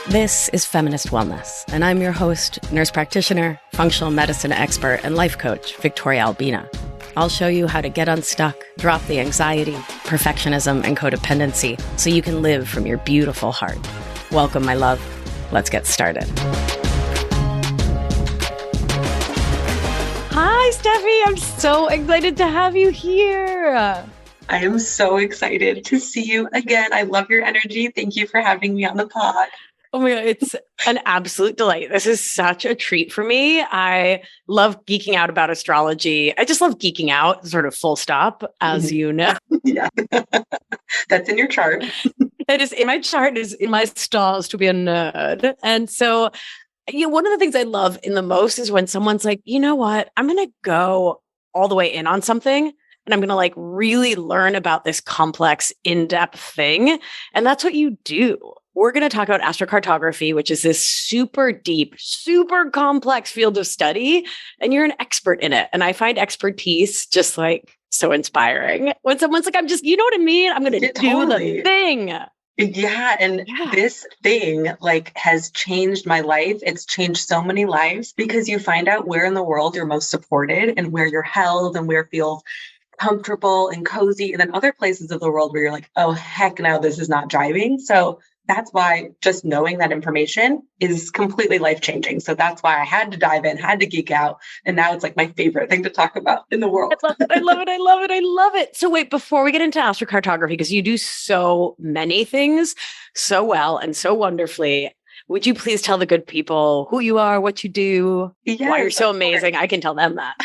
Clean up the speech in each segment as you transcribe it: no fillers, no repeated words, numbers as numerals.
This is Feminist Wellness, and I'm your host, nurse practitioner, functional medicine expert, and life coach, Victoria Albina. I'll show you how to get unstuck, drop the anxiety, perfectionism, and codependency so you can live from your beautiful heart. Welcome, my love. Let's get started. Hi, Steffi. I'm so excited to have you here. I am so excited to see you again. I love your energy. Thank you for having me on the pod. Oh my God, it's an absolute delight. This is such a treat for me. I love geeking out about astrology. I just love geeking out, sort of full stop, as you know. Yeah, that's in your chart. That is in my chart, is in my stars to be a nerd. And so, one of the things I love in the most is when someone's like, you know what, I'm going to go all the way in on something. And I'm going to really learn about this complex, in-depth thing. And that's what you do. We're going to talk about astrocartography, which is this super deep, super complex field of study. And you're an expert in it. And I find expertise just so inspiring. When someone's like, you know what I mean? I'm going to do the thing. Yeah. And this thing has changed my life. It's changed so many lives because you find out where in the world you're most supported and where you're held and where it feels comfortable and cozy. And then other places of the world where you're like, oh, heck no, this is not driving. So that's why just knowing that information is completely life-changing. So that's why I had to dive in, had to geek out. And now it's my favorite thing to talk about in the world. I love it. I love it. I love it. I love it. So wait, before we get into astrocartography, because you do so many things so well and so wonderfully, would you please tell the good people who you are, what you do, why you're so amazing? I can tell them that.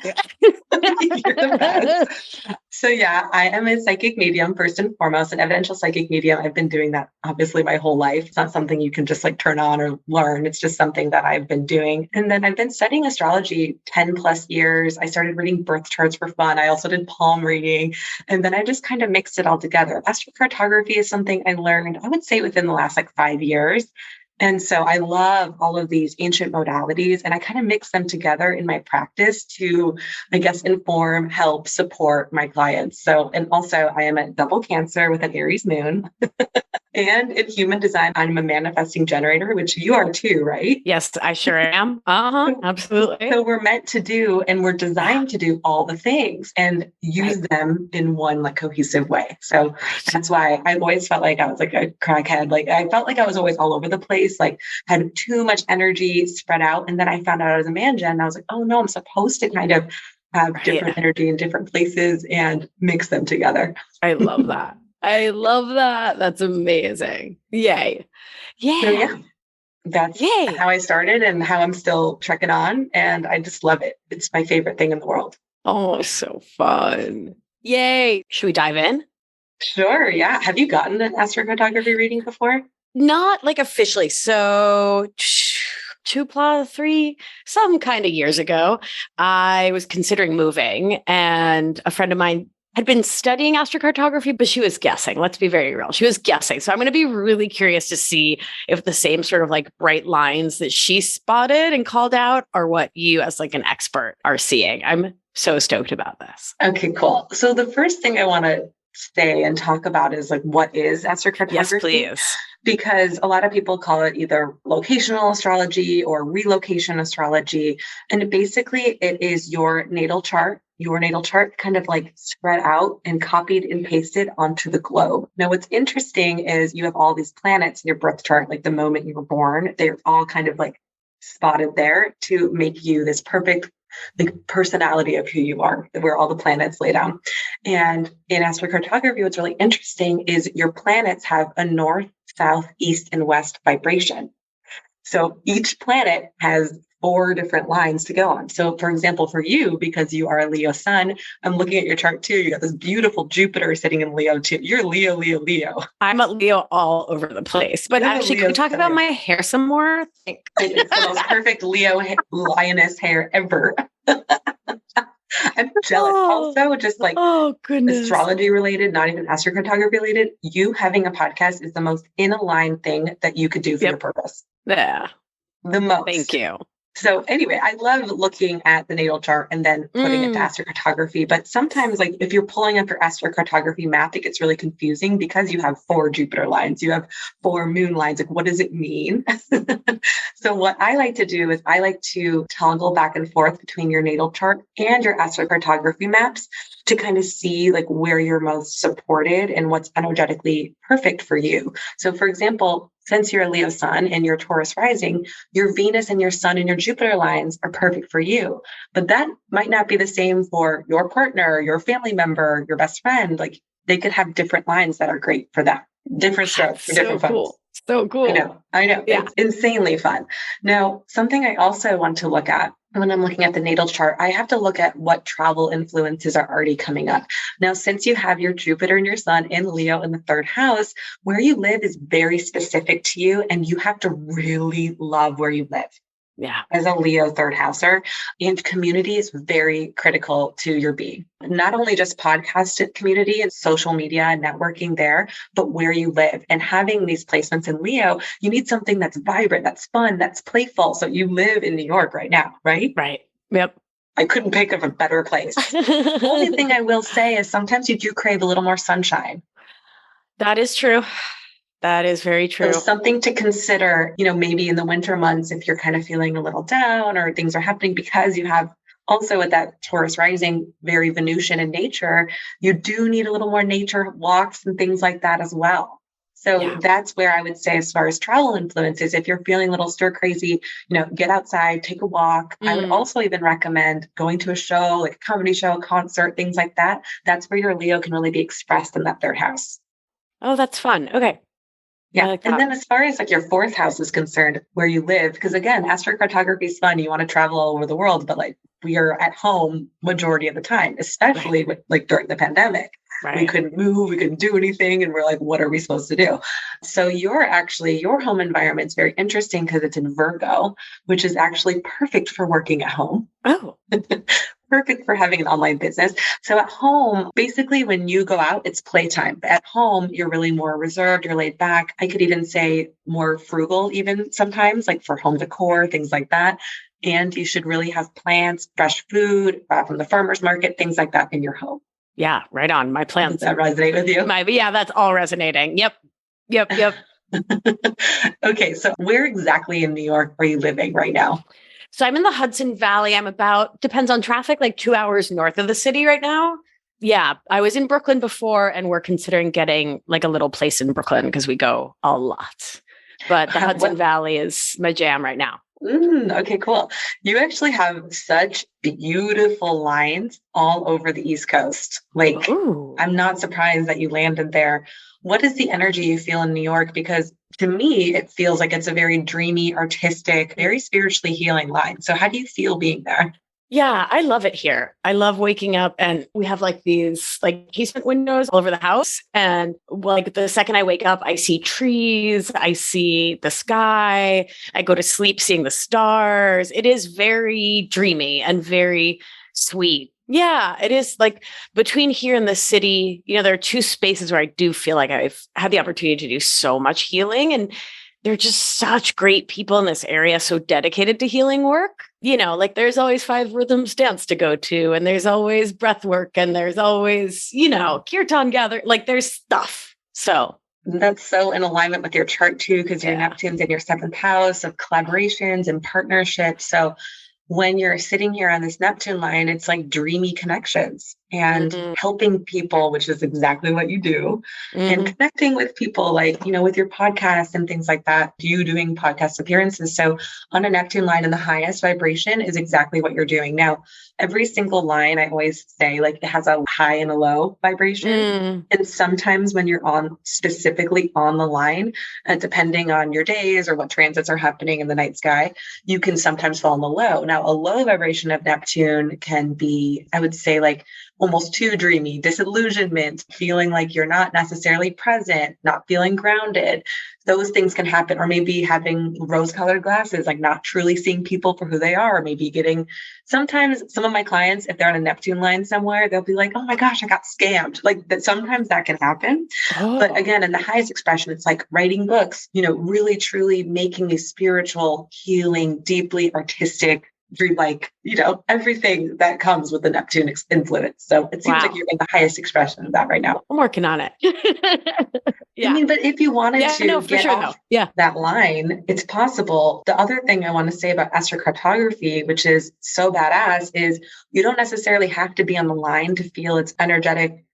You're the best. So yeah, I am a psychic medium, first and foremost, an evidential psychic medium. I've been doing that obviously my whole life. It's not something you can just turn on or learn. It's just something that I've been doing. And then I've been studying astrology 10 plus years. I started reading birth charts for fun. I also did palm reading. And then I just kind of mixed it all together. Astrocartography is something I learned, I would say within the last 5 years. And so I love all of these ancient modalities, and I kind of mix them together in my practice to, inform, help, support my clients. So, and also I am a double Cancer with an Aries moon. And in human design, I'm a manifesting generator, which you are too, right? Yes, I sure am. Absolutely. So we're meant to do, and we're designed to do all the things and use them in one cohesive way. So that's why I've always felt like I was a crackhead. I felt like I was always all over the place, had too much energy spread out. And then I found out I was a man gen, and I was like, oh no, I'm supposed to kind of have different energy in different places and mix them together. I love that. I love that. That's amazing. Yay. Yeah. So yeah, that's how I started and how I'm still trekking on. And I just love it. It's my favorite thing in the world. Oh, so fun. Yay. Should we dive in? Sure. Yeah. Have you gotten an astrocartography reading before? Not officially. So 3, some kind of years ago, I was considering moving, and a friend of mine had been studying astrocartography, but she was guessing. Let's be very real. She was guessing. So I'm going to be really curious to see if the same sort of bright lines that she spotted and called out are what you as an expert are seeing. I'm so stoked about this. Okay, cool. So the first thing I want to say and talk about is what is astrocartography? Yes, please. Because a lot of people call it either locational astrology or relocation astrology. And basically it is your natal chart kind of spread out and copied and pasted onto the globe. Now, what's interesting is you have all these planets in your birth chart, the moment you were born, they're all kind of spotted there to make you this perfect personality of who you are, where all the planets lay down. And in astrocartography, what's really interesting is your planets have a north, south, east, and west vibration. So each planet has 4 different lines to go on. So for example, for you, because you are a Leo sun, I'm looking at your chart too. You got this beautiful Jupiter sitting in Leo too. You're Leo, Leo, Leo. I'm a Leo all over the place. But actually, can we talk about my hair some more? It's the most perfect Leo lioness hair ever. I'm jealous. Also, just astrology related, not even astrocartography related, you having a podcast is the most in aligned thing that you could do for your purpose. Yeah. The most. Thank you. So anyway, I love looking at the natal chart and then putting it to astrocartography. But sometimes, like if you're pulling up your astrocartography map, it gets really confusing because you have 4 Jupiter lines, you have 4 moon lines. Like, what does it mean? So what I like to do is I like to toggle back and forth between your natal chart and your astrocartography maps to kind of see like where you're most supported and what's energetically perfect for you. So for example, since you're a Leo sun and your Taurus rising, your Venus and your sun and your Jupiter lines are perfect for you. But that might not be the same for your partner, your family member, your best friend. Like they could have different lines that are great for them. Different strokes for different folks. So cool. I know. Yeah. It's insanely fun. Now, something I also want to look at when I'm looking at the natal chart, I have to look at what travel influences are already coming up. Now, since you have your Jupiter and your sun in Leo in the 3rd house, where you live is very specific to you, and you have to really love where you live. Yeah. As a Leo 3rd houser, and community is very critical to your being. Not only just podcast community and social media and networking there, but where you live. And having these placements in Leo, you need something that's vibrant, that's fun, that's playful. So you live in New York right now, right? Right. Yep. I couldn't think of a better place. The only thing I will say is sometimes you do crave a little more sunshine. That is true. That is very true. So something to consider, maybe in the winter months, if you're kind of feeling a little down or things are happening because you have also with that Taurus rising, very Venusian in nature, you do need a little more nature walks and things like that as well. So that's where I would say, as far as travel influences, if you're feeling a little stir crazy, get outside, take a walk. I would also even recommend going to a show, like a comedy show, concert, things like that. That's where your Leo can really be expressed in that 3rd house. Oh, that's fun. Okay. Yeah. And then as far as like your 4th house is concerned, where you live, because again, astrocartography is fun. You want to travel all over the world, but like we are at home majority of the time, especially with like during the pandemic. Right. We couldn't move, we couldn't do anything. And we're like, what are we supposed to do? So your home environment is very interesting because it's in Virgo, which is actually perfect for working at home. Oh. Perfect for having an online business. So at home, basically when you go out, it's playtime. But at home, you're really more reserved, you're laid back. I could even say more frugal, even sometimes, like for home decor, things like that. And you should really have plants, fresh food from the farmer's market, things like that in your home. Yeah, right on. My plants. Does that resonate with you? Yeah, that's all resonating. Yep. Okay, so where exactly in New York are you living right now? So I'm in the Hudson Valley. I'm depends on traffic, like 2 hours north of the city right now. Yeah, I was in Brooklyn before, and we're considering getting like a little place in Brooklyn because we go a lot. But the Hudson Valley is my jam right now. Okay, cool. You actually have such beautiful lines all over the East Coast. Like, I'm not surprised that you landed there. What is the energy you feel in New York? Because to me, it feels like it's a very dreamy, artistic, very spiritually healing line. So how do you feel being there? Yeah, I love it here. I love waking up and we have like these like casement windows all over the house. And like the second I wake up, I see trees, I see the sky, I go to sleep seeing the stars. It is very dreamy and very sweet. Yeah, it is like between here and the city, there are 2 spaces where I do feel like I've had the opportunity to do so much healing, and they're just such great people in this area, so dedicated to healing work. Like there's always 5 rhythms dance to go to, and there's always breath work, and there's always, kirtan gather, like there's stuff. So that's so in alignment with your chart too, because your Neptune's in your 7th house of collaborations and partnerships. So when you're sitting here on this Neptune line, it's like dreamy connections and helping people, which is exactly what you do, and connecting with people like, with your podcast and things like that, you doing podcast appearances. So on a Neptune line in the highest vibration is exactly what you're doing. Now, every single line, I always say, like it has a high and a low vibration. And sometimes when you're specifically on the line, depending on your days or what transits are happening in the night sky, you can sometimes fall on the low. Now, a low vibration of Neptune can be, I would say, like almost too dreamy, disillusionment, feeling like you're not necessarily present, not feeling grounded. those things can happen. Or maybe having rose-colored glasses, like not truly seeing people for who they are, or maybe sometimes some of my clients, if they're on a Neptune line somewhere, they'll be like, oh my gosh, I got scammed. Like that, sometimes that can happen. But again, in the highest expression, it's like writing books, really truly making a spiritual, healing, deeply artistic, through everything that comes with the Neptune influence. So it seems like you're in the highest expression of that right now. I'm working on it. Yeah. I mean, but if you wanted to get off Yeah. that line, it's possible. The other thing I want to say about astrocartography, which is so badass, is you don't necessarily have to be on the line to feel its energetic,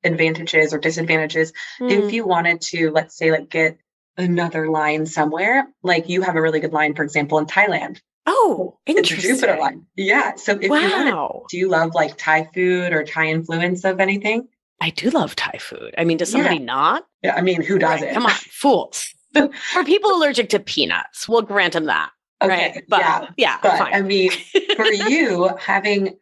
advantages or disadvantages. If you wanted to, let's say, get another line somewhere, like you have a really good line, for example, in Thailand. Oh, interesting. It's a Jupiter line. Yeah. So if you wanted, do you love Thai food or Thai influence of anything? I do love Thai food. I mean, does somebody not? Yeah. I mean, who doesn't? Come on, fools. For people allergic to peanuts, we'll grant them that. Okay. Right? But, but fine. I mean, for you having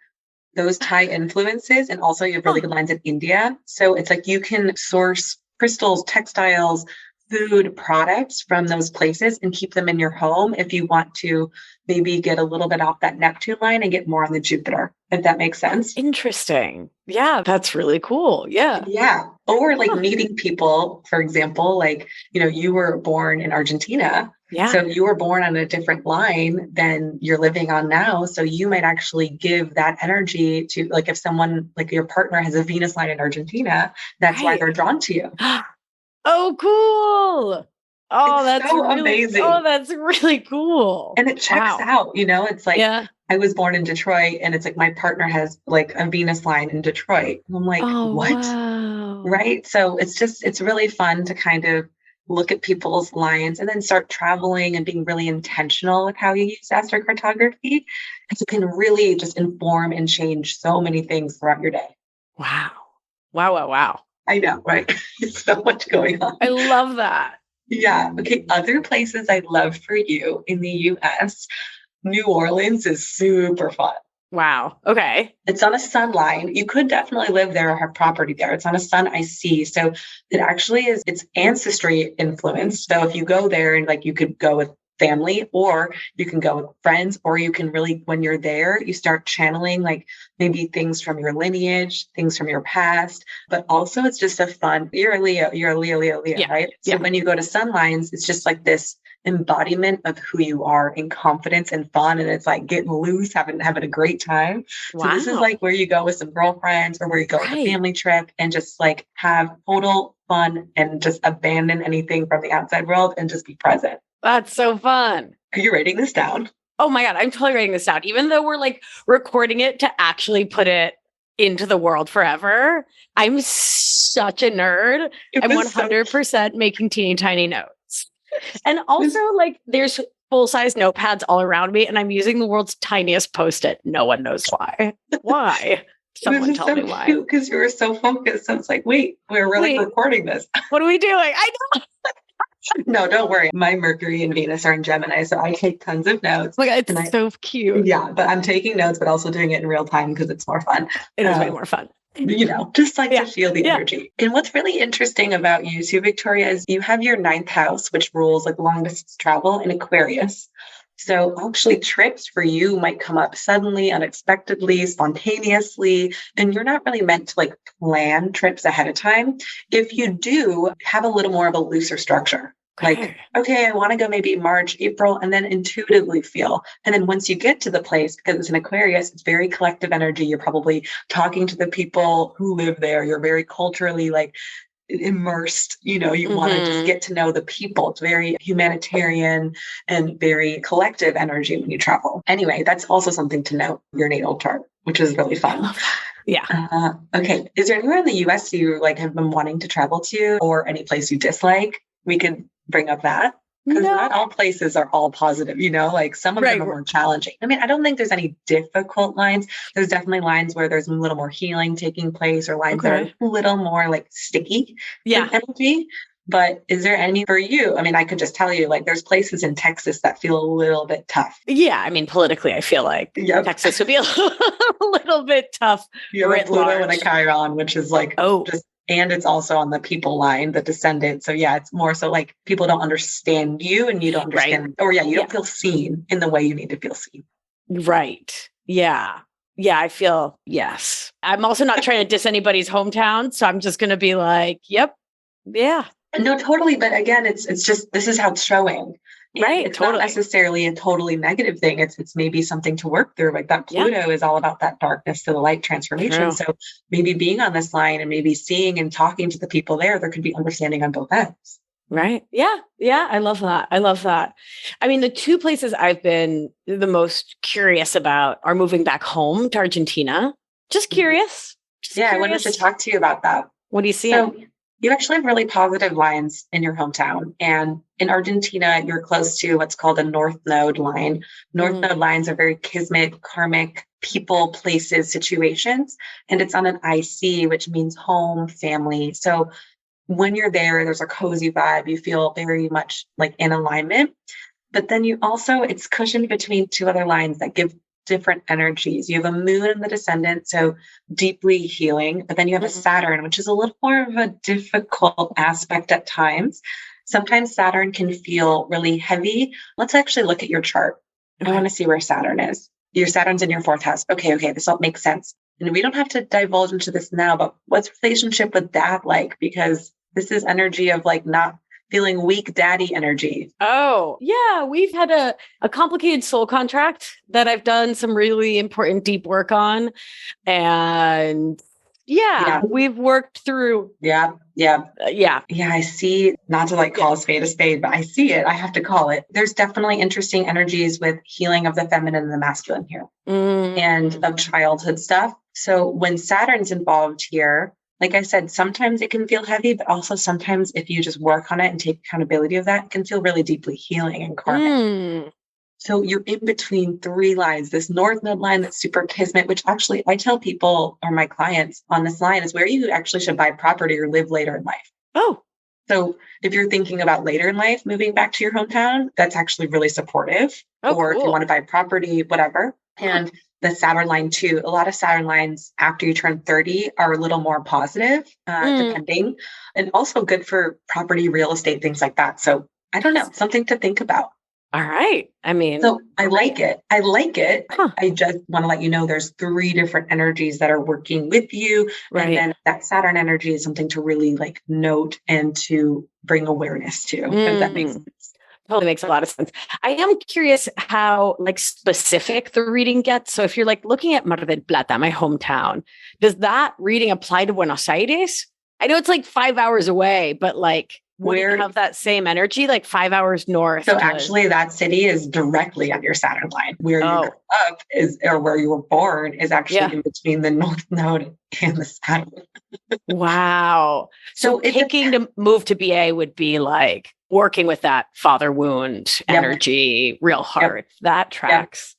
those Thai influences, and also you have really good lines in India. So it's like you can source crystals, textiles, food products from those places and keep them in your home if you want to maybe get a little bit off that Neptune line and get more on the Jupiter, if that makes sense. Interesting. Yeah, that's really cool. Yeah. Yeah. Or meeting people, for example, you were born in Argentina. Yeah. So you were born on a different line than you're living on now. So you might actually give that energy to if someone your partner has a Venus line in Argentina, that's why they're drawn to you. Oh, cool. Oh, that's so really amazing. Oh, that's really cool. And it checks out, it's like, I was born in Detroit and it's like my partner has a Venus line in Detroit. And I'm like, what? Wow. Right. So it's really fun to kind of look at people's lines and then start traveling and being really intentional with how you use astrocartography. Because it can really just inform and change so many things throughout your day. Wow. Wow. I know, right? It's so much going on. I love that. Yeah. Okay. Other places I'd love for you in the US, New Orleans is super fun. Wow. Okay. It's on a sun line. You could definitely live there or have property there. It's on a sun IC. So it actually it's ancestry influence. So if you go there and you could go with family, or you can go with friends, or you can really, when you're there, you start channeling maybe things from your lineage, things from your past, but also it's just a fun, you're a Leo, right? So when you go to sun lines, it's just this embodiment of who you are in confidence and fun. And it's getting loose, having a great time. Wow. So this is where you go with some girlfriends or where you go with a family trip and just have total fun and just abandon anything from the outside world and just be present. That's so fun. Are you writing this down? Oh my God, I'm totally writing this down. Even though we're recording it to actually put it into the world forever, I'm such a nerd. I'm 100% making teeny tiny notes. And also there's full-size notepads all around me and I'm using the world's tiniest Post-it. No one knows why. Why? Someone tell me why. Because you were so focused. So it's wait, we're really recording this. What are we doing? I know. No, don't worry. My Mercury and Venus are in Gemini, so I take tons of notes. Oh my God, it's so cute. Yeah, but I'm taking notes, but also doing it in real time because it's more fun. It is way more fun. Just to feel the energy. And what's really interesting about you too, Victoria, is you have your 9th house, which rules long distance travel in Aquarius. So actually trips for you might come up suddenly, unexpectedly, spontaneously, and you're not really meant to plan trips ahead of time. If you do, have a little more of a looser structure. Okay, I want to go maybe March, April, and then intuitively feel. And then once you get to the place, because it's an Aquarius, it's very collective energy. You're probably talking to the people who live there. You're very culturally immersed, you want to just get to know the people. It's very humanitarian and very collective energy when you travel. Anyway, that's also something to note, your natal chart, which is really fun. Yeah. Okay. Is there anywhere in the US you have been wanting to travel to, or any place you dislike? We could bring up that. Because not all places are all positive, some of them are more challenging. I mean, I don't think there's any difficult lines. There's definitely lines where there's a little more healing taking place, or lines that are a little more sticky energy. But is there any for you? I mean, I could just tell you, there's places in Texas that feel a little bit tough. Yeah. I mean, politically, I feel Texas would be a little bit tough. You have a Pluto and a Chiron, which is just And it's also on the people line, the descendant. So yeah, it's more so like people don't understand you and you don't understand, or you don't feel seen in the way you need to feel seen. Right. Yeah. Yeah. I feel, yes. I'm also not trying to diss anybody's hometown. So I'm just going to be like, yep. Yeah. No, totally. But again, it's just, this is how it's showing. Right. It's not necessarily a totally negative thing. It's maybe something to work through. Like that Pluto is all about that darkness to the light transformation. True. So maybe being on this line and maybe seeing and talking to the people there could be understanding on both ends. Right. Yeah. Yeah. I love that. I love that. I mean, the two places I've been the most curious about are moving back home to Argentina. Just curious. I wanted to talk to you about that. What do you see? So you actually have really positive lines in your hometown. And in Argentina, you're close to what's called a North Node line. North Node lines are very kismet, karmic, people, places, situations. And it's on an IC, which means home, family. So when you're there, there's a cozy vibe. You feel very much like in alignment. But then you also, it's cushioned between two other lines that give different energies. You have a moon in the descendant, so deeply healing, but then you have a Saturn, which is a little more of a difficult aspect at times. Sometimes Saturn can feel really heavy. Let's actually look at your chart. I want to see where Saturn is. Your Saturn's in your fourth house. Okay, this all makes sense. And we don't have to divulge into this now, but what's relationship with that like? Because this is energy of like not feeling weak daddy energy. Oh, yeah. We've had a complicated soul contract that I've done some really important deep work on. And we've worked through. Yeah. I see, not to like call a spade, but I see it. I have to call it. There's definitely interesting energies with healing of the feminine and the masculine here and of childhood stuff. So when Saturn's involved here, like I said, sometimes it can feel heavy, but also sometimes if you just work on it and take accountability of that, it can feel really deeply healing and karmic. So you're in between three lines, this North Node line that's super kismet, which actually I tell people or my clients on this line is where you actually should buy property or live later in life. Oh. So if you're thinking about later in life, moving back to your hometown, that's actually really supportive. Or if you want to buy property, whatever. And the Saturn line too, a lot of Saturn lines after you turn 30 are a little more positive, depending, and also good for property, real estate, things like that. So I don't know, something to think about. All right. I mean, so I like it. I just want to let you know there's three different energies that are working with you. Right. And then that Saturn energy is something to really like note and to bring awareness to, if that makes sense. Totally makes a lot of sense. I am curious how like specific the reading gets. So if you're like looking at Mar del Plata, my hometown, does that reading apply to Buenos Aires? I know it's like 5 hours away, but like where have that same energy, like 5 hours north? So actually that city is directly on your Saturn line. Where you grew up is, or where you were born is actually in between the North Node and the Saturn. Wow. So picking to move to BA would be like working with that father wound energy real hard. That tracks.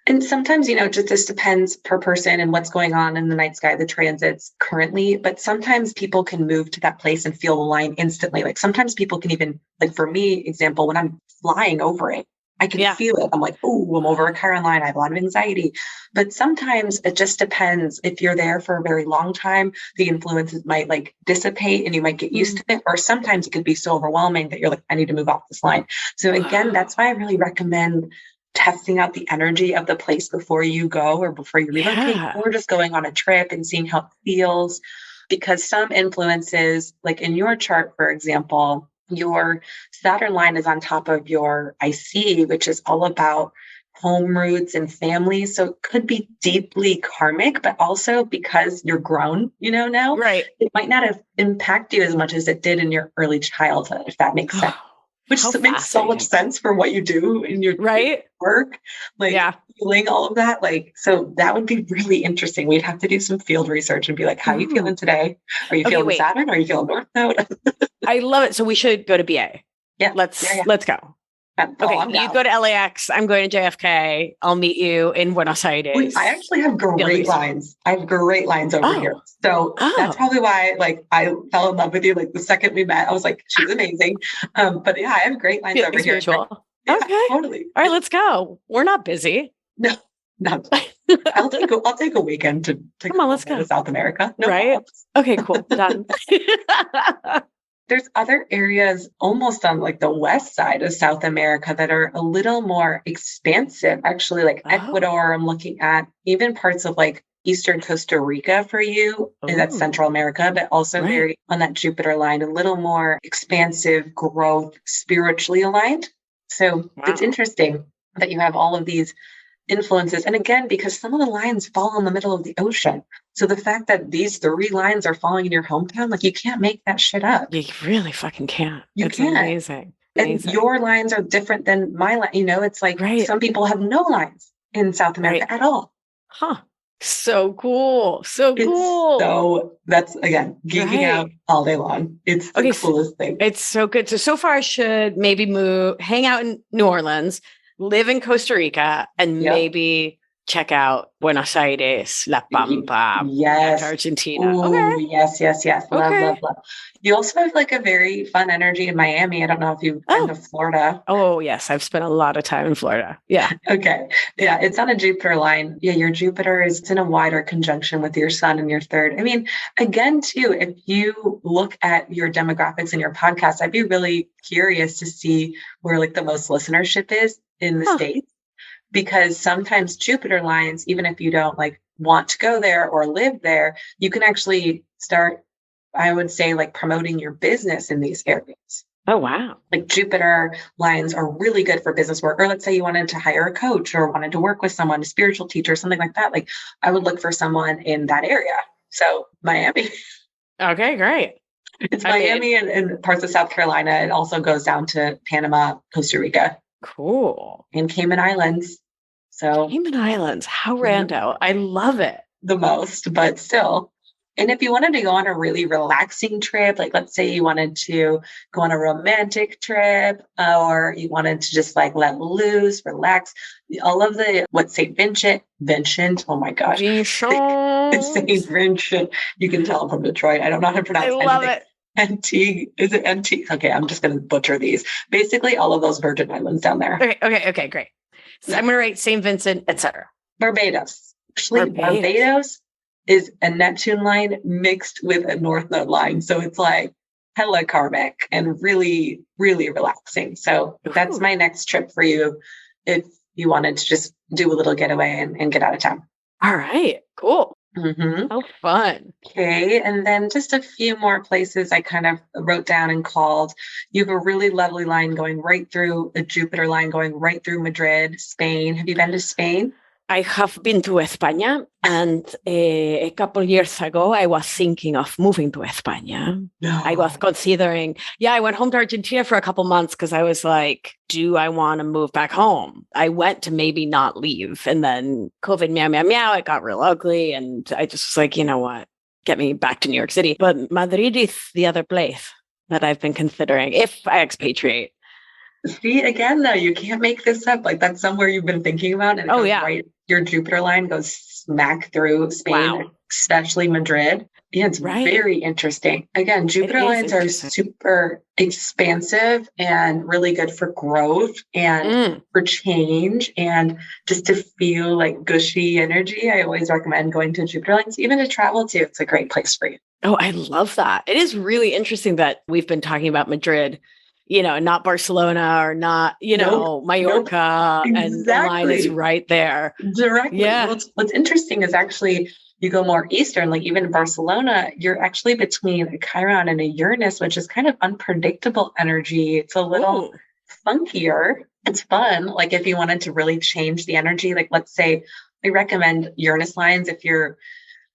And sometimes, just this depends per person and what's going on in the night sky, the transits currently, but sometimes people can move to that place and feel the line instantly. Like sometimes people can even, like for me, example, when I'm flying over it, I can feel it. I'm like, oh, I'm over a Chiron line. I have a lot of anxiety. But sometimes it just depends. If you're there for a very long time, the influences might like dissipate and you might get used to it. Or sometimes it could be so overwhelming that you're like, I need to move off this line. So again, that's why I really recommend testing out the energy of the place before you go or before you relocate, or just going on a trip and seeing how it feels. Because some influences, like in your chart, for example, your Saturn line is on top of your IC, which is all about home roots and family. So it could be deeply karmic, but also because you're grown, now, it might not have impacted you as much as it did in your early childhood, if that makes sense. Which makes so much sense for what you do in your work, feeling all of that. So that would be really interesting. We'd have to do some field research and be like, how are you feeling today? Are you feeling Saturn? Are you feeling North Node? I love it. So we should go to BA. Yeah. Let's go. You go to LAX. I'm going to JFK. I'll meet you in Buenos Aires. I actually have great lines. I have great lines over here. So that's probably why, I fell in love with you. Like the second we met, I was like, she's amazing. But I have great lines over here. Okay. Totally. All right, let's go. We're not busy. No. Not, I'll take a weekend to Come on, let's go to South America. No right? problems. Okay, cool. Done. There's other areas almost on like the west side of South America that are a little more expansive, actually, like Ecuador. I'm looking at even parts of like Eastern Costa Rica for you, and that's Central America, but also very on that Jupiter line, a little more expansive growth, spiritually aligned. So it's interesting that you have all of these influences. And again, because some of the lines fall in the middle of the ocean. So the fact that these 3 lines are falling in your hometown, like you can't make that shit up. You really fucking can't. It's amazing. And your lines are different than my line. You know, it's like some people have no lines in South America at all. Huh. So cool. So cool. So that's, again, geeking out all day long. It's the coolest thing. It's so good. So far I should maybe hang out in New Orleans, live in Costa Rica, and maybe check out Buenos Aires, La Pampa, Argentina. Ooh, yes. Love. You also have like a very fun energy in Miami. I don't know if you've been to Florida. Oh, yes. I've spent a lot of time in Florida. Yeah. Okay. Yeah. It's on a Jupiter line. Yeah. Your Jupiter is in a wider conjunction with your sun and your third. I mean, again, too, if you look at your demographics in your podcast, I'd be really curious to see where like the most listenership is in the States, because sometimes Jupiter lines, even if you don't like want to go there or live there, you can actually start, I would say, like promoting your business in these areas. Oh, wow. Like Jupiter lines are really good for business work. Or let's say you wanted to hire a coach or wanted to work with someone, a spiritual teacher, something like that. Like I would look for someone in that area. So Miami. Okay, great. It's Miami and parts of South Carolina. It also goes down to Panama, Costa Rica. Cool. And Cayman Islands. So Cayman Islands, how rando. I love it. The most, but still. And if you wanted to go on a really relaxing trip, like let's say you wanted to go on a romantic trip, or you wanted to just like let loose, relax, all of the, what St. Vincent, oh my gosh. St. Vincent. You can tell I'm from Detroit. I don't know how to pronounce it. I love it. Antigua, is it Antigua? Okay, I'm just going to butcher these. Basically, all of those Virgin Islands down there. Okay, great. So I'm going to write St. Vincent, etc. Barbados. Actually, Barbados is a Neptune line mixed with a North Node line. So it's like hella karmic and really, really relaxing. So that's my next trip for you if you wanted to just do a little getaway and get out of town. All right, cool. How fun. Okay. And then just a few more places I kind of wrote down and called. You have a really lovely line going right through, a Jupiter line going right through Madrid, Spain. Have you been to Spain? I have been to España, and a couple of years ago, I was thinking of moving to España. No. I was considering, I went home to Argentina for a couple months because I was like, do I want to move back home? I went to maybe not leave. And then COVID, meow, it got real ugly. And I just was like, you know what? Get me back to New York City. But Madrid is the other place that I've been considering if I expatriate. See, again, though, you can't make this up. Like that's somewhere you've been thinking about. And right, your Jupiter line goes smack through Spain, especially Madrid. Yeah, it's very interesting. Again, Jupiter lines are super expansive and really good for growth and for change and just to feel like gushy energy. I always recommend going to Jupiter lines, even to travel to. It's a great place for you. Oh, I love that. It is really interesting that we've been talking about Madrid, not Barcelona or not, Mallorca. Exactly. And the line is right there. Directly. Yeah. Well, what's interesting is actually you go more Eastern, like even in Barcelona, you're actually between a Chiron and a Uranus, which is kind of unpredictable energy. It's a little funkier. It's fun. Like if you wanted to really change the energy, like let's say I recommend Uranus lines if you're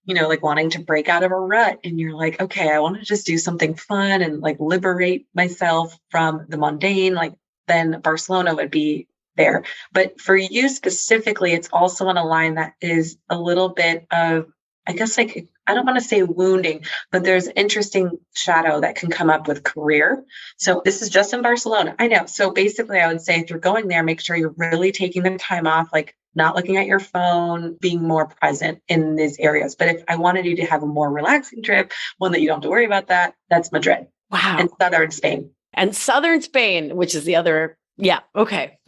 like wanting to break out of a rut and you're like, okay, I want to just do something fun and like liberate myself from the mundane, like then Barcelona would be there. But for you specifically, it's also on a line that is a little bit of, I guess, like, I don't want to say wounding, but there's interesting shadow that can come up with career. So this is just in Barcelona. I know. So basically I would say if you're going there, make sure you're really taking the time off, like not looking at your phone, being more present in these areas. But if I wanted you to have a more relaxing trip, one that you don't have to worry about that's Madrid. Wow. And southern Spain. And southern Spain, which is the other. Yeah. Okay.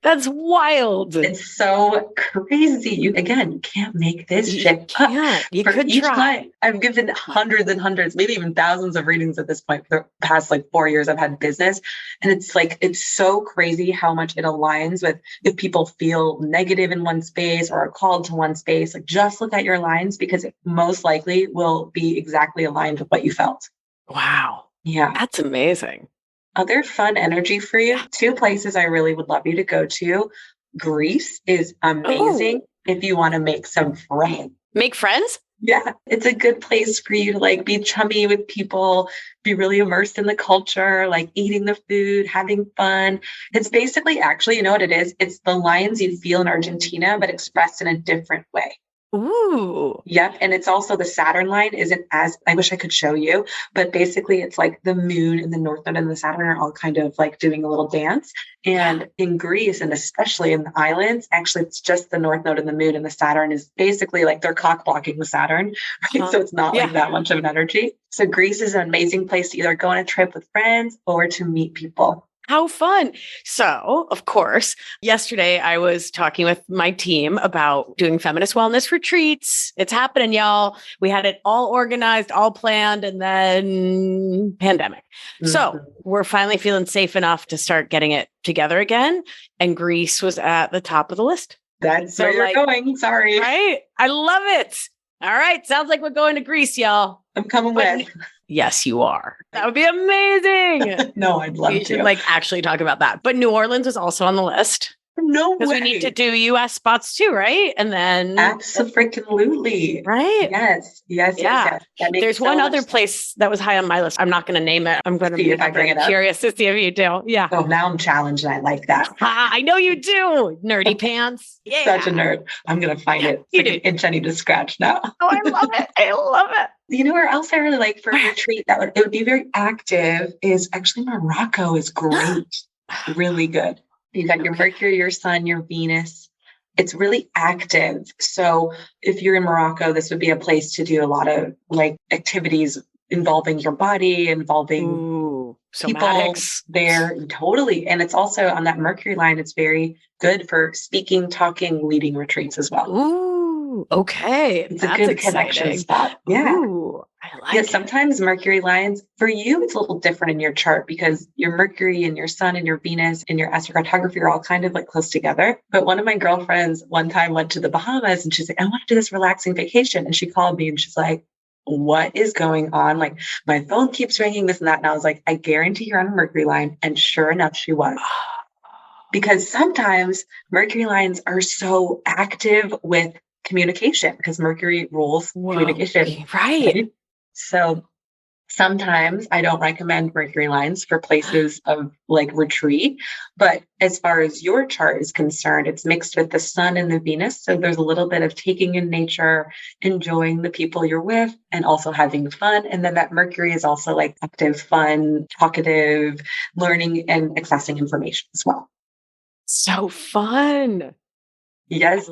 That's wild. It's so crazy. You can't make this shit up. You For could each try. client, I've given hundreds and hundreds, maybe even thousands of readings at this point for the past like 4 years I've had business. And it's so crazy how much it aligns with if people feel negative in one space or are called to one space. Like just look at your lines because it most likely will be exactly aligned with what you felt. Wow. Yeah. That's amazing. Other fun energy for you. 2 places I really would love you to go to. Greece is amazing if you want to make some friends. Make friends? Yeah, it's a good place for you to like be chummy with people, be really immersed in the culture, like eating the food, having fun. It's basically actually, you know what it is? It's the lines you feel in Argentina, but expressed in a different way. Ooh. Yep. And it's also the Saturn line isn't as, I wish I could show you, but basically it's like the moon and the North Node and the Saturn are all kind of like doing a little dance. And in Greece, and especially in the islands, actually it's just the North Node and the moon, and the Saturn is basically like they're cock blocking the Saturn, right? So it's not like that much of an energy. So Greece is an amazing place to either go on a trip with friends or to meet people. How fun. So, of course, yesterday I was talking with my team about doing feminist wellness retreats. It's happening, y'all. We had it all organized, all planned, and then pandemic. Mm-hmm. So we're finally feeling safe enough to start getting it together again. And Greece was at the top of the list. That's where you're going. Sorry. Right? I love it. All right. Sounds like we're going to Greece, y'all. I'm coming with. Yes, you are. That would be amazing. No, I'd love to. We should like actually talk about that. But New Orleans is also on the list. No way. Because we need to do US spots too, right? And then absolutely. Right. Yes. There's one other place that was high on my list. I'm not going to name it. I'm going to be curious to see if you do. Yeah. Oh, now I'm challenged and I like that. I know you do. Nerdy pants. Yeah. Such a nerd. I'm going to find it. It's like an inch I need to scratch now. Oh, I love it. I love it. You know where else I really like for a retreat it would be very active is actually Morocco is great. Really good. You got your Mercury, your Sun, your Venus. It's really active. So if you're in Morocco, this would be a place to do a lot of like activities involving your body, involving people there. Totally. And it's also on that Mercury line. It's very good for speaking, talking, leading retreats as well. Ooh, okay. It's a good connection spot. Yeah. Ooh, I like it. Sometimes Mercury lines for you, it's a little different in your chart because your Mercury and your Sun and your Venus and your Astrocartography are all kind of like close together. But one of my girlfriends one time went to the Bahamas and she's like, I want to do this relaxing vacation. And she called me and she's like, what is going on? Like my phone keeps ringing, this and that. And I was like, I guarantee you're on a Mercury line. And sure enough, she was. Because sometimes Mercury lines are so active with communication because Mercury rules communication. Right. So sometimes I don't recommend Mercury lines for places of like retreat, but as far as your chart is concerned, it's mixed with the Sun and the Venus. So there's a little bit of taking in nature, enjoying the people you're with, and also having fun. And then that Mercury is also like active, fun, talkative, learning and accessing information as well. So fun. Yes.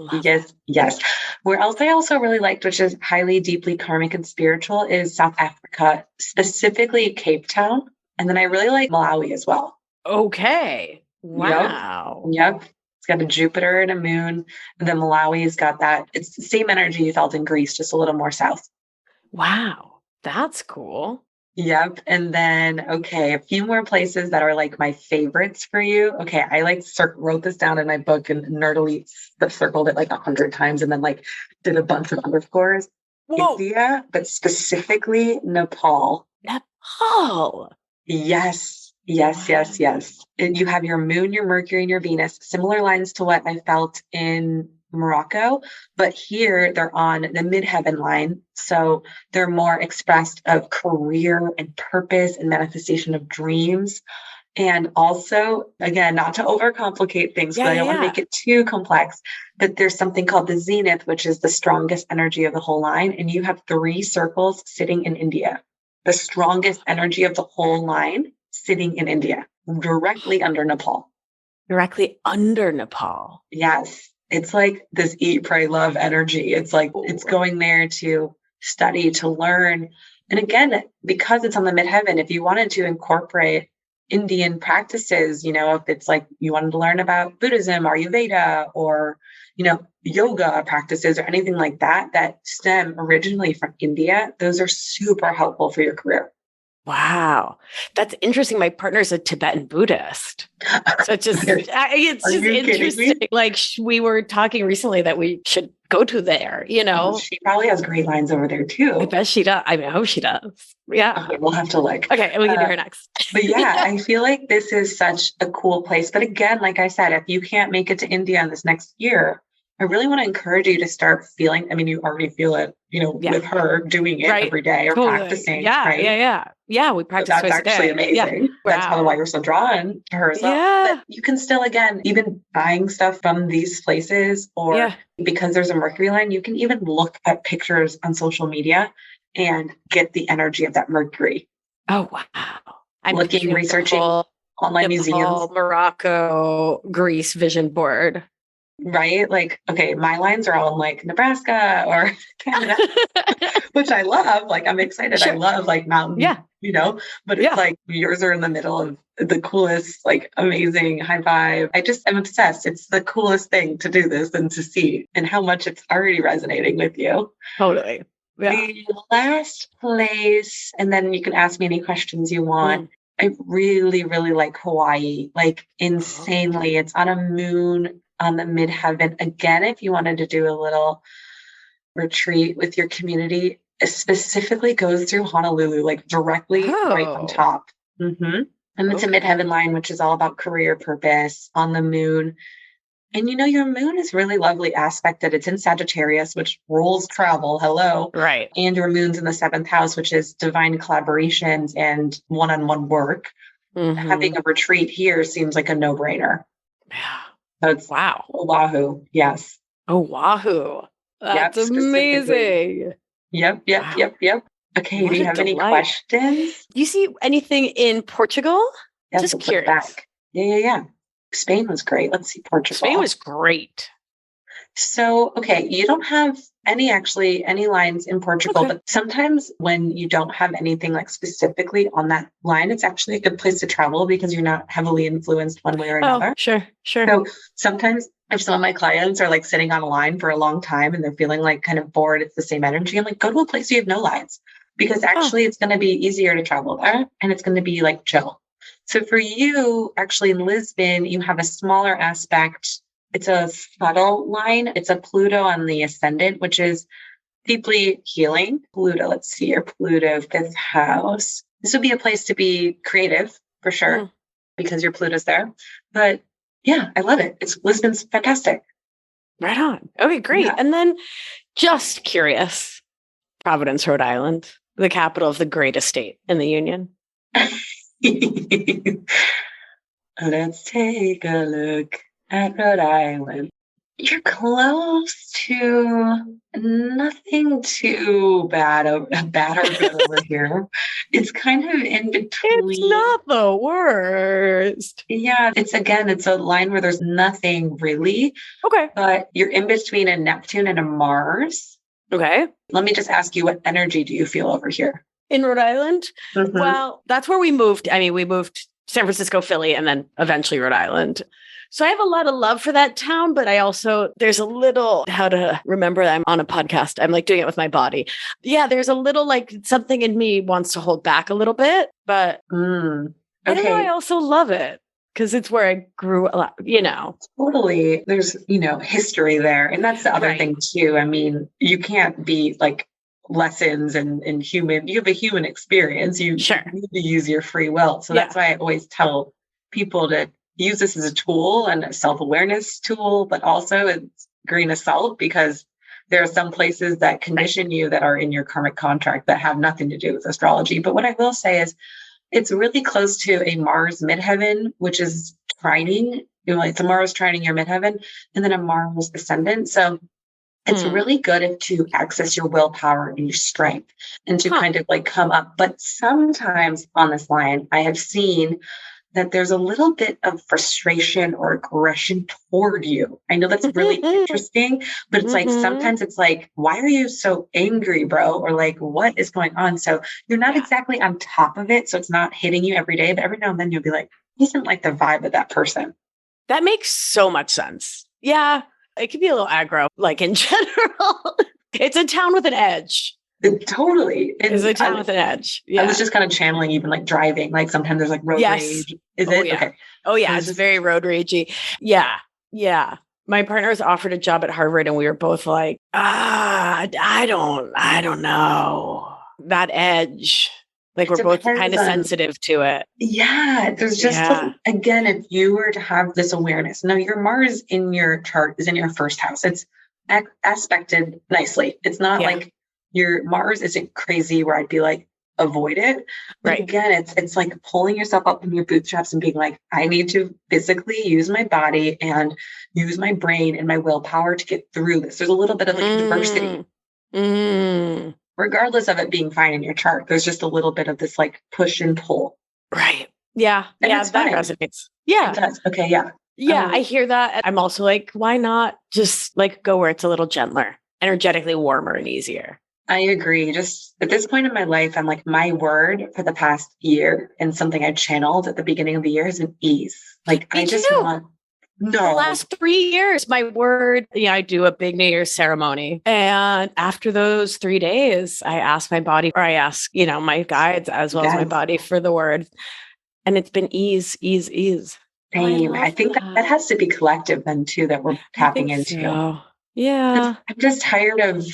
Where else I also really liked, which is highly, deeply karmic and spiritual, is South Africa, specifically Cape Town. And then I really like Malawi as well. Okay. Wow. Yep. It's got a Jupiter and a moon. And then Malawi's got that. It's the same energy you felt in Greece, just a little more south. Wow. That's cool. Yep. And then, a few more places that are like my favorites for you. Okay. I like wrote this down in my book and nerdily circled it like 100 times and then like did a bunch of underscores. Whoa. India, but specifically Nepal. Nepal. Yes. And you have your moon, your Mercury, and your Venus, similar lines to what I felt in Morocco, but here they're on the midheaven line. So they're more expressed of career and purpose and manifestation of dreams. And also, again, not to overcomplicate things, but I don't want to make it too complex, but there's something called the zenith, which is the strongest energy of the whole line. And you have 3 circles sitting in India, the strongest energy of the whole line sitting in India, directly under Nepal. Directly under Nepal. Yes. It's like this eat, pray, love energy. It's like, it's going there to study, to learn. And again, because it's on the midheaven, if you wanted to incorporate Indian practices, if it's like you wanted to learn about Buddhism, Ayurveda, or, yoga practices or anything like that, that stem originally from India, those are super helpful for your career. Wow. That's interesting. My partner's a Tibetan Buddhist. So it's just interesting. Like we were talking recently that we should go to there, She probably has great lines over there too. I bet she does. I hope she does. Yeah. Okay, we'll have to look. Okay, we can do her next. But yeah, I feel like this is such a cool place. But again, like I said, if you can't make it to India in this next year, I really want to encourage you to start feeling, you already feel it, with her doing it every day or practicing. Yeah, right? Yeah, we practice. So that's actually amazing. Yeah. That's probably why you're so drawn to her as well. Yeah. But you can still, again, even buying stuff from these places, or because there's a Mercury line, you can even look at pictures on social media and get the energy of that Mercury. Oh, wow. I'm researching online museums. Morocco, Greece vision board. Right? Like, okay, my lines are all in like Nebraska or Canada, which I love. Like, I'm excited. Sure. I love like mountain, but it's like yours are in the middle of the coolest, like amazing high vibe. I'm obsessed. It's the coolest thing to do this and to see and how much it's already resonating with you. Totally. Yeah. The last place, and then you can ask me any questions you want. I really, really like Hawaii, like insanely. It's on a moon on the midheaven. Again, if you wanted to do a little retreat with your community, it specifically goes through Honolulu, like directly right on top. Mm-hmm. And it's a midheaven line, which is all about career purpose on the moon. And your moon is really lovely aspected. It's in Sagittarius, which rules travel. Hello. Right. And your moon's in the 7th house, which is divine collaborations and one-on-one work. Mm-hmm. Having a retreat here seems like a no-brainer. Yeah. So it's Oahu. Yes. Oahu. That's amazing. Yep. Okay. Do you have any questions? Do you see anything in Portugal? Yes, just curious. Back. Yeah. Spain was great. Let's see, Portugal. Spain was great. So, okay, you don't have any lines in Portugal, but sometimes when you don't have anything like specifically on that line, it's actually a good place to travel because you're not heavily influenced one way or another. Oh, sure. So sometimes if some of my clients are like sitting on a line for a long time and they're feeling like kind of bored, it's the same energy. I'm like, go to a place you have no lines because actually it's going to be easier to travel there and it's going to be like chill. So for you, actually in Lisbon, you have a smaller aspect. It's a subtle line. It's a Pluto on the ascendant, which is deeply healing. Pluto, let's see your Pluto 5th house. This would be a place to be creative for sure because your Pluto's there. But yeah, I love it. Lisbon's fantastic. Right on. Okay, great. Yeah. And then just curious, Providence, Rhode Island, the capital of the greatest state in the Union. Let's take a look at Rhode Island. You're close to nothing too bad or good over here. It's kind of in between. It's not the worst. Yeah, it's a line where there's nothing really. Okay. But you're in between a Neptune and a Mars. Okay. Let me just ask you, what energy do you feel over here? In Rhode Island? Mm-hmm. Well, that's where we moved. I mean, we moved San Francisco, Philly, and then eventually Rhode Island. So I have a lot of love for that town, but there's a little, how to remember I'm on a podcast. I'm like doing it with my body. Yeah, there's a little like something in me wants to hold back a little bit, but I don't know, I also love it because it's where I grew a lot, Totally. There's, history there. And that's the other thing too. I mean, you can't be like lessons and human, you have a human experience. You need to use your free will. So that's why I always tell people to use this as a tool and a self-awareness tool, but also it's grain of salt because there are some places that condition you that are in your karmic contract that have nothing to do with astrology. But what I will say is it's really close to a Mars midheaven, which is trining. It's a Mars trining your midheaven and then a Mars ascendant. So it's really good to access your willpower and your strength and to kind of like come up. But sometimes on this line, I have seen that there's a little bit of frustration or aggression toward you. I know that's really interesting, but it's like sometimes it's like, why are you so angry, bro? Or like, what is going on? So you're not exactly on top of it. So it's not hitting you every day, but every now and then you'll be like, isn't like the vibe of that person. That makes so much sense. Yeah. It could be a little aggro, like in general. It's a town with an edge. Totally. It's a town with an edge. Yeah. I was just kind of channeling even like driving. Like sometimes there's like road rage. Is it? Yeah. Okay. Oh yeah. It's very road ragey. Yeah. Yeah. My partner was offered a job at Harvard and we were both like, I don't know. That edge. Like we're both kind of sensitive to it. Yeah. There's just, again, if you were to have this awareness, now your Mars in your chart is in your first house. It's aspected nicely. It's not like your Mars isn't crazy where I'd be like, avoid it. But again, it's like pulling yourself up in your bootstraps and being like, I need to physically use my body and use my brain and my willpower to get through this. There's a little bit of like adversity. Regardless of it being fine in your chart, there's just a little bit of this like push and pull. Right. Yeah. And that resonates. Yeah. It does. Okay. Yeah. Yeah. I hear that. I'm also like, why not just like go where it's a little gentler, energetically warmer and easier? I agree. Just at this point in my life, I'm like, my word for the past year and something I channeled at the beginning of the year is an ease. Like I just want the last 3 years, my word, I do a big New Year's ceremony. And after those 3 days, I ask my body, or I ask, my guides as well as my body for the word. And it's been ease, ease, ease. Same. I think that has to be collective then too, that we're tapping into. So. Yeah. I'm just tired of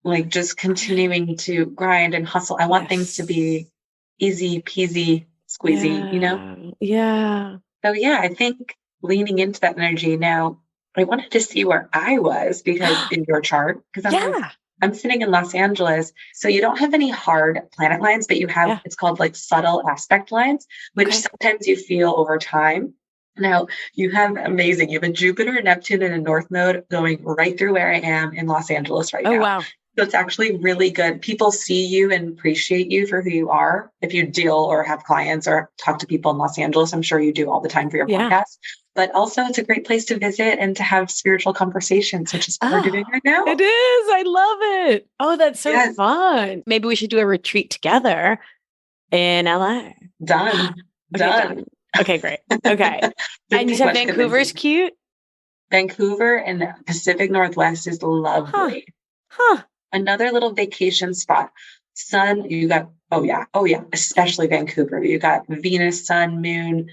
like just continuing to grind and hustle. I want things to be easy peasy, squeezy, Yeah. So I think leaning into that energy now, I wanted to see where I was because in your chart, because I'm sitting in Los Angeles. So you don't have any hard planet lines, but you have, it's called like subtle aspect lines, which sometimes you feel over time. Now you have amazing. You have a Jupiter, Neptune, and a North Node going right through where I am in Los Angeles right now. Oh, wow. So it's actually really good. People see you and appreciate you for who you are. If you deal or have clients or talk to people in Los Angeles, I'm sure you do all the time for your podcast. But also it's a great place to visit and to have spiritual conversations, which is what we're doing right now. It is. I love it. Oh, that's so fun. Maybe we should do a retreat together in LA. Done. Done. Okay, great. Okay. And you said Vancouver's cute? Vancouver and the Pacific Northwest is lovely. Huh. Another little vacation spot. Sun, you got, oh yeah, especially Vancouver. You got Venus, Sun, Moon,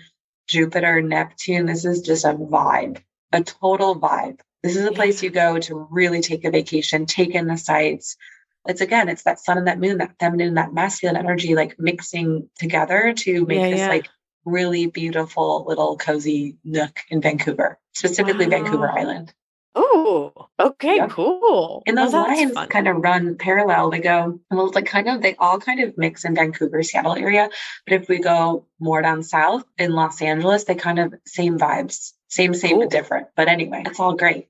Jupiter, Neptune. This is just a vibe, a total vibe. This is a place you go to really take a vacation, take in the sights. It's that sun and that moon, that feminine, that masculine energy, like mixing together to make this like really beautiful little cozy nook in Vancouver, specifically Vancouver Island. Oh, okay, cool. And those lines kind of run parallel. They go, well, like they all kind of mix in Vancouver, Seattle area. But if we go more down south in Los Angeles, they kind of same vibes, same, but different. But anyway, it's all great.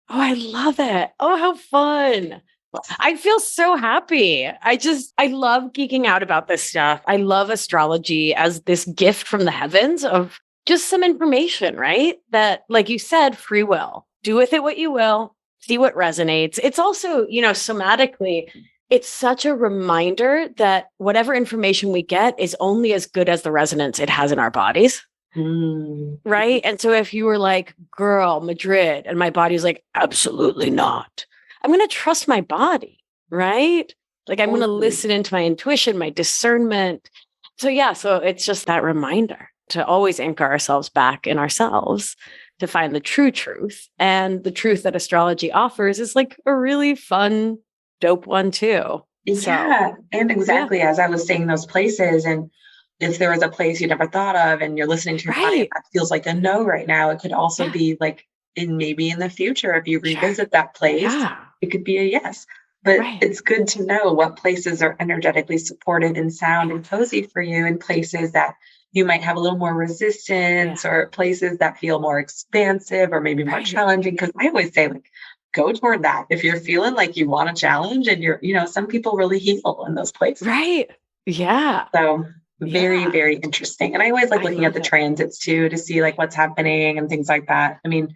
Oh, I love it. Oh, how fun. I feel so happy. I love geeking out about this stuff. I love astrology as this gift from the heavens of just some information, right? That, like you said, free will. Do with it what you will, see what resonates. It's also, somatically, it's such a reminder that whatever information we get is only as good as the resonance it has in our bodies. Right. And so if you were like, girl, Madrid, and my body's like, absolutely not, I'm going to trust my body. Right. Like I'm going to listen into my intuition, my discernment. So it's just that reminder to always anchor ourselves back in ourselves to find the true truth. And the truth that astrology offers is like a really fun, dope one too. Yeah. And exactly as I was saying those places, and if there was a place you never thought of and you're listening to your body, that feels like a no right now. It could also be like maybe in the future, if you revisit that place, it could be a yes. But it's good to know what places are energetically supported and sound and cozy for you, and places that you might have a little more resistance or places that feel more expansive or maybe more challenging. Because I always say, like, go toward that. If you're feeling like you want a challenge and you're, some people really heal in those places. Right. Yeah. So Very, Yeah. very interesting. And I always like I looking at love the it. transits too, to see like what's happening and things like that. I mean,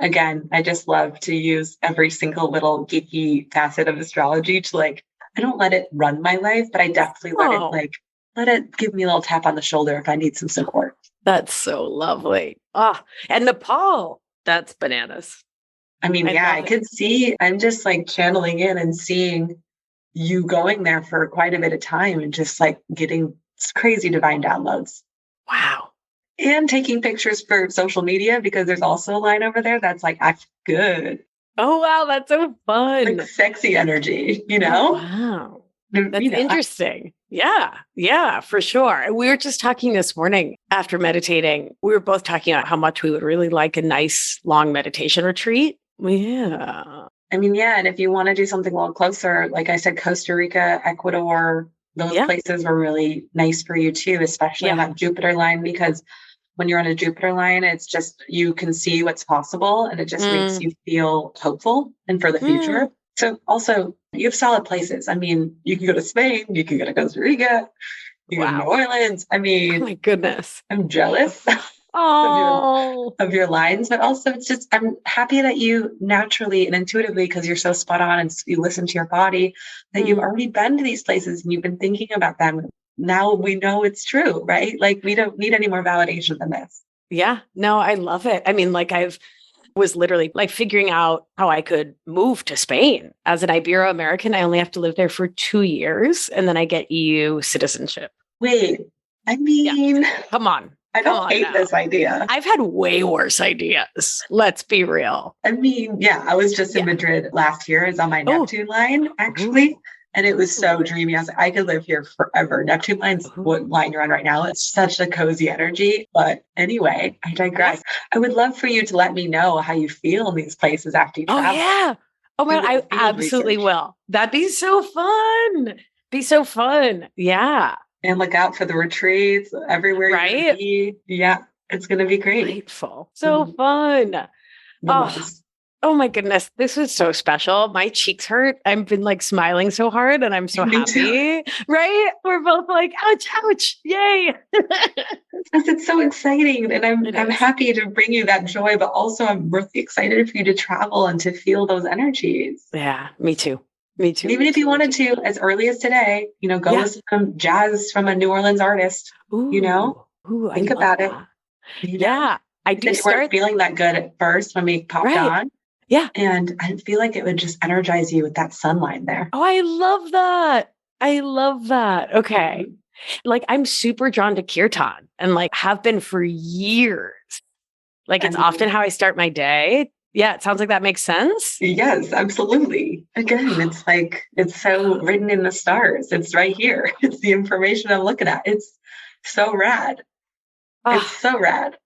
again, I just love to use every single little geeky facet of astrology to like, I don't let it run my life, but I definitely Oh, let it give me a little tap on the shoulder if I need some support. that's so lovely. And Nepal, that's bananas. I mean, I yeah, I love it. could see, I'm just like channeling in and seeing you going there for quite a bit of time and just like getting crazy divine downloads Wow. and taking pictures for social media because there's also a line over there that's like, I feel good, Oh, wow. That's so like fun. sexy energy, you Oh, know? wow. That's You know, interesting. Yeah. Yeah, for sure. We were just talking this morning after meditating. We were both talking about how much we would really like a nice long meditation retreat. Yeah. I mean, yeah. And if you want to do something a little closer, like I said, Costa Rica, Ecuador, those Yeah. places were really nice for you too, especially on Yeah. that Jupiter line, because when you're on a Jupiter line, it's just you can see what's possible and it just makes Mm, you feel hopeful and for the future. mm. So also you have solid places. I mean, you can go to Spain, you can go to Costa Rica, you can go to New Wow. Orleans. I Oh mean, my goodness. I'm jealous Oh, of your lines, but also it's just I'm happy that you naturally and intuitively, because you're so spot on and you listen to your body, that you've mm. already been to these places and you've been thinking about them. Now we know it's true, right? Like we don't need any more validation than this. Yeah. No, I love it. I mean, like I've was literally like figuring out how I could move to Spain. As an Ibero-American, I only have to live there for 2 years and then I get EU citizenship. Wait, I Yeah. mean, Come on. I Come don't on hate now. this idea. I've had way worse ideas. Let's be real. I mean, yeah, I was just in Yeah. Madrid last year. It's on my Oh, Neptune line, ooh, actually. And it was so ooh, dreamy. I was like, I could live here forever. Neptune line's ooh. what line you're on right now. It's such a cozy energy. But anyway, I Yeah. digress. I would love for you to let me know how you feel in these places after you Oh, travel. yeah. Oh, Do my a God. little I field absolutely research will. That'd be so fun. Be so fun. Yeah. and look out for the retreats everywhere you're going to Right. be. Yeah, it's going to be great. Delightful. So Mhm. fun. The Oh, most. oh my goodness. This was so special. My cheeks hurt. I've been like smiling so hard and I'm so Me too. happy. Right? We're both like, ouch, ouch. Yay. Because it's so exciting, and It I'm is. happy to bring you that joy, but also I'm really excited for you to travel and to feel those energies. Yeah, me too. Me too. And even Me if you too. Me wanted too. to, as early as today, go Yeah. listen to some jazz from a New Orleans artist. You know, Ooh, I think love about it. that. You know, Yeah, I you do said you weren't start. feeling that good at first when we popped Right. on, Yeah. and I feel like it would just energize you with that sunlight there. Oh, I love that. I love that. Okay. Mhm. Like I'm super drawn to kirtan and like have been for years. Like I it's often mean, how I start my day. Yeah, it sounds like that makes sense. yes, absolutely. Again, it's like it's so written in the stars. It's right here. It's the information I'm looking at. It's so rad. It's Ah, so rad.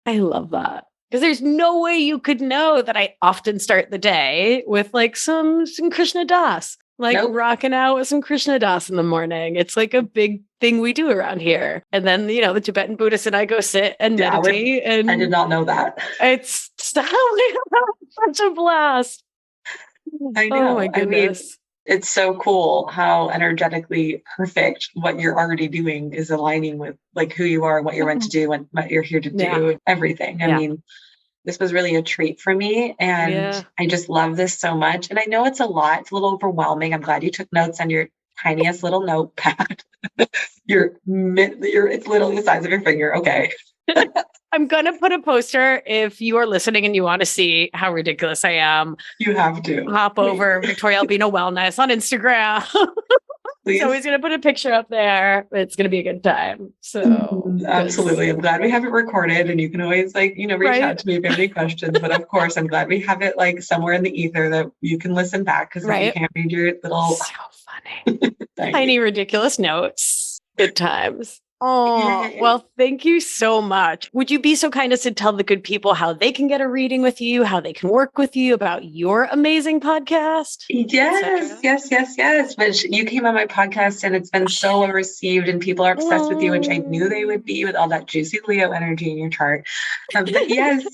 I love that. Because there's no way you could know that I often start the day with like some Krishna Das, like Nope. rocking out with some Krishna Das in the morning. It's like a big thing we do around here. And then, the Tibetan Buddhist and I go sit and Yeah, meditate I did and not know that. it's such a blast. I Oh my know. I mean, goodness. it's so cool how energetically perfect what you're already doing is aligning with like who you are, what you're meant to Mhm. do, and what you're here to Yeah. do, everything. I Yeah. mean, this was really a treat for me. And Yeah. I just love this so much. And I know it's a lot, it's a little overwhelming. I'm glad you took notes on your tiniest little notepad. It's literally the size of your finger. Okay. I'm going to put a poster if you are listening and you want to see how ridiculous I am. You have to. Hop over Victoria Albina Wellness on Instagram. So Please. he's going to put a picture up there. It's going to be a good time. So, because, Absolutely. I'm glad we have it recorded and you can always reach right, out to me if you have any questions. But of course, I'm glad we have it like somewhere in the ether that you can listen back because now you right. can't read your little So funny. tiny. Tiny, ridiculous notes. Good times. Oh, Yay. well, thank you so much. Would you be so kind as to tell the good people how they can get a reading with you, how they can work with you about your amazing podcast, Yes, etc.? yes, yes, yes. But you came on my podcast and it's been so well received and people are obsessed with you, which I knew they would be with all that juicy Leo energy in your chart. But yes,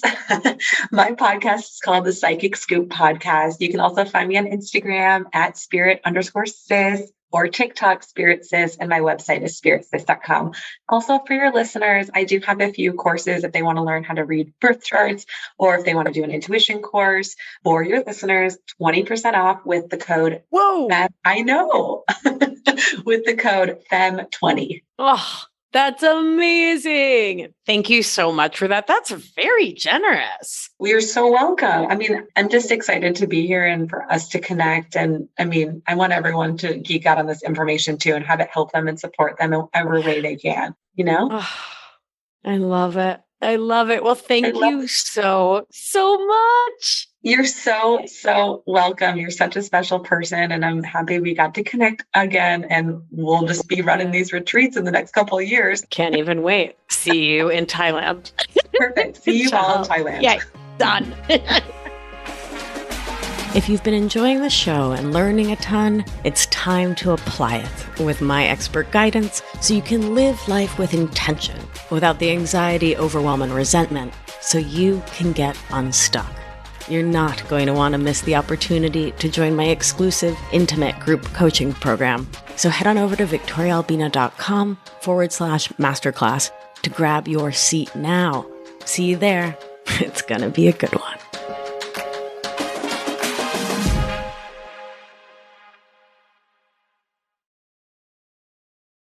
my podcast is called the Psychic Scoop Podcast. You can also find me on Instagram at spirit_sis or TikTok, Spirit Sis, and my website is spiritsis.com. Also, for your listeners, I do have a few courses if they want to learn how to read birth charts, or if they want to do an intuition course. For your listeners, 20% off with the code I know, with the code FEM20. Oh, that's amazing. Thank you so much for that. That's very generous. You're so welcome. I mean, I'm just excited to be here and for us to connect. And I mean, I want everyone to geek out on this information too and have it help them and support them in whatever way they can, you know? Oh, I love it. I love it. Well, thank you so much. You're so welcome. You're such a special person. And I'm happy we got to connect again. And we'll just be running these retreats in the next couple of years. Can't even wait. See you in Thailand. Perfect. See you all in Thailand. Yay. Done. If you've been enjoying the show and learning a ton, it's time to apply it with my expert guidance so you can live life with intention without the anxiety, overwhelm, and resentment so you can get unstuck. You're not going to want to miss the opportunity to join my exclusive intimate group coaching program. So head on over to victoriaalbina.com/masterclass to grab your seat now. See you there. It's going to be a good one.